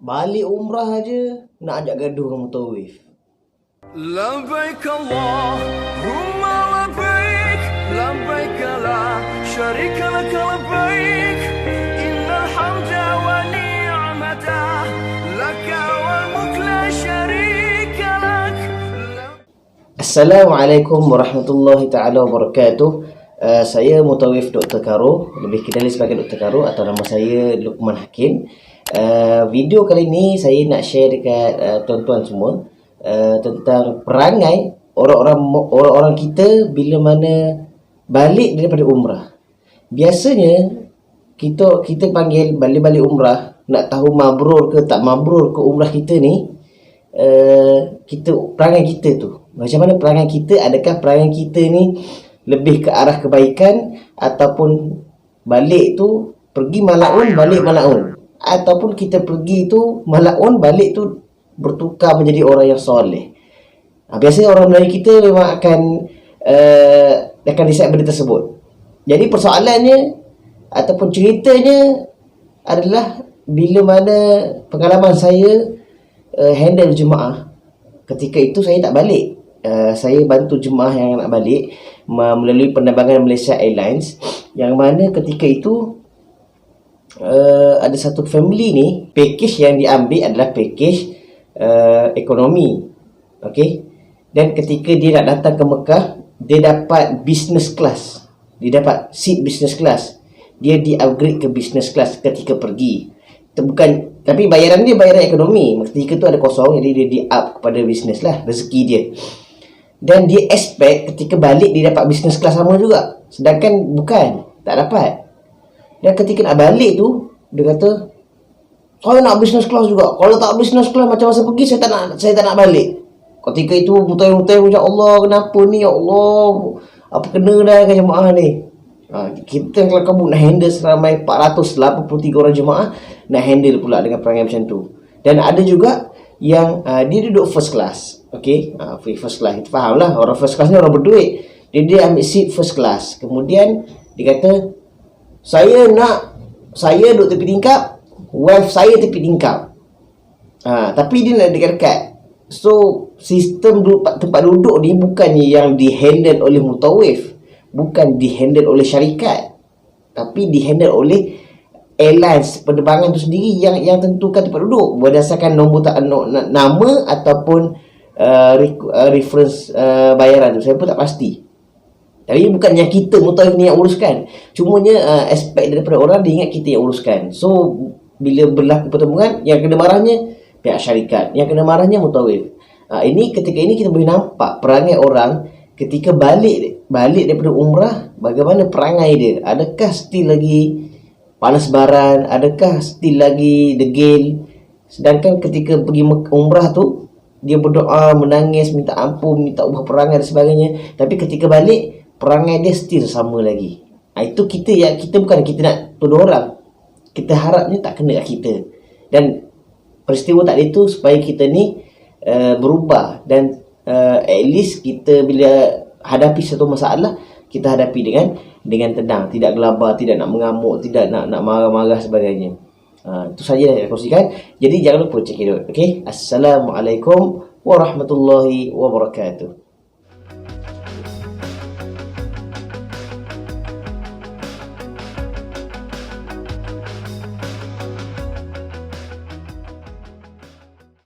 Balik umrah aja nak ajak gaduh dengan mutawif. Labbaik Allahumma labbaik, labbaik la syarika lak labbaik, innal hamda wa ni'mata laka wal mulk la syarika lak. Assalamualaikum warahmatullahi taala wabarakatuh. Saya Mutawif Dr. Karo, lebih dikenali sebagai Dr. Karo, atau nama saya Luqman Hakim. Video kali ini saya nak share dekat tuan-tuan semua tentang perangai orang-orang kita bila mana balik daripada umrah. Biasanya kita panggil balik umrah, nak tahu mabrur ke tak mabrur ke umrah kita ni, perangai kita tu macam mana perangai kita. Adakah perangai kita ni lebih ke arah kebaikan, ataupun balik tu pergi malaun balik malaun, ataupun kita pergi tu malaun balik tu bertukar menjadi orang yang soleh. Biasanya orang Melayu kita memang akan decide benda tersebut. Jadi persoalannya ataupun ceritanya adalah bila mana pengalaman saya handle jemaah. Ketika itu saya tak balik. Saya bantu jemaah yang nak balik melalui penerbangan Malaysia Airlines, yang mana ketika itu ada satu family ni, package yang diambil adalah package ekonomi. Okey. Dan ketika dia nak datang ke Mekah, dia dapat business class. Dia dapat seat business class. Dia di-upgrade ke business class ketika pergi. Itu bukan, tapi bayaran dia bayaran ekonomi. Ketika tu ada kosong, jadi dia di-up kepada business lah, rezeki dia. Dan dia expect ketika balik dia dapat business class sama juga. Sedangkan bukan, tak dapat. Dan ketika nak balik tu, dia kata, saya nak business class juga. Kalau tak business class macam masa pergi, saya tak nak balik. Ketika itu mutai-mutai, ya Allah, kenapa ni, ya Allah, apa kena dah dengan jemaah ni. Kita kalau kamu nak handle seramai 483 orang jemaah, nak handle pula dengan perangai macam tu. Dan ada juga yang dia duduk first class. Okay, first class, kita faham lah, orang first class ni orang berduit. Dia ambil seat first class. Kemudian dia kata, saya duduk tepi tingkap, wife saya tepi tingkap. Tapi dia nak dekat-dekat. So sistem tempat duduk ni bukannya yang dihandle oleh mutawif, bukan dihandle oleh syarikat, tapi dihandle oleh airlines penerbangan tu sendiri yang tentukan tempat duduk berdasarkan nombor nama ataupun reference bayaran tu. Saya pun tak pasti. Tapi bukannya kita mutawif ni yang uruskan. Cumanya aspek daripada orang dia ingat kita yang uruskan. So bila berlaku pertemuan, yang kena marahnya pihak syarikat, yang kena marahnya mutawif. Ketika ini kita boleh nampak perangai orang ketika balik daripada umrah, bagaimana perangai dia. Adakah still lagi panas baran, adakah still lagi degil. Sedangkan ketika pergi umrah tu, dia berdoa, menangis, minta ampun, minta ubah perangai dan sebagainya. Tapi ketika balik, perangai dia still sama lagi. Itu kita bukan kita nak tuduh orang. Kita harapnya tak kena kat kita. Dan peristiwa tadi tu supaya kita ni berubah. Dan at least kita bila hadapi satu masalah, kita hadapi dengan tenang, tidak gelabah, tidak nak mengamuk, tidak nak marah-marah sebagainya. Itu saja yang saya kongsikan. Jadi jangan lupa check it out. Okay? Assalamualaikum warahmatullahi wabarakatuh.